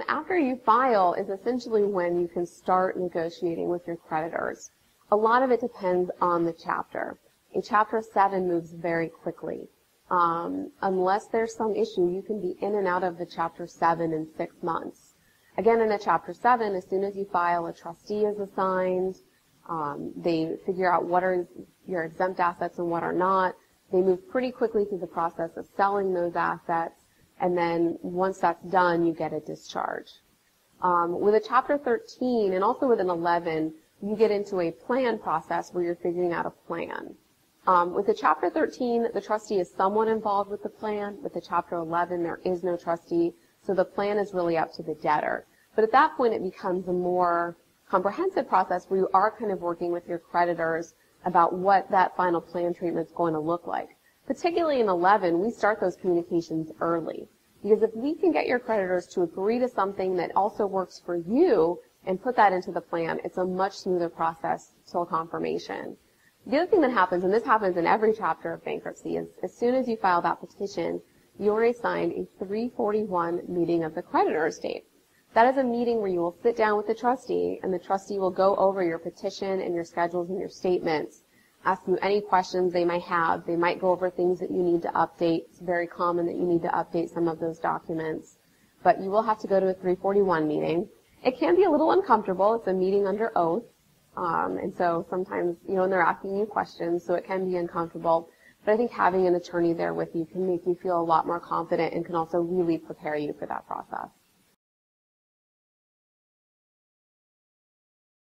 After you file is essentially when you can start negotiating with your creditors. A lot of it depends on the chapter. A Chapter 7 moves very quickly. Unless there's some issue, you can be in and out of the Chapter 7 in 6 months. Again, in a Chapter 7, as soon as you file, a trustee is assigned. They figure out what are your exempt assets and what are not. They move pretty quickly through the process of selling those assets. And then once that's done, you get a discharge. With a Chapter 13 and also with an 11, you get into a plan process where you're figuring out a plan. With the Chapter 13, the trustee is somewhat involved with the plan. With the Chapter 11, there is no trustee, so the plan is really up to the debtor. But at that point, it becomes a more comprehensive process where you are kind of working with your creditors about what that final plan treatment is going to look like. Particularly in 11, we start those communications early. Because if we can get your creditors to agree to something that also works for you and put that into the plan, it's a much smoother process till confirmation. The other thing that happens, and this happens in every chapter of bankruptcy, is as soon as you file that petition, you're assigned a 341 meeting of the creditors date. That is a meeting where you will sit down with the trustee, and the trustee will go over your petition and your schedules and your statements, ask you any questions they might have. They might go over things that you need to update. It's very common that you need to update some of those documents. But you will have to go to a 341 meeting. It can be a little uncomfortable. It's a meeting under oath. And so sometimes, and they're asking you questions, so it can be uncomfortable. But I think having an attorney there with you can make you feel a lot more confident and can also really prepare you for that process.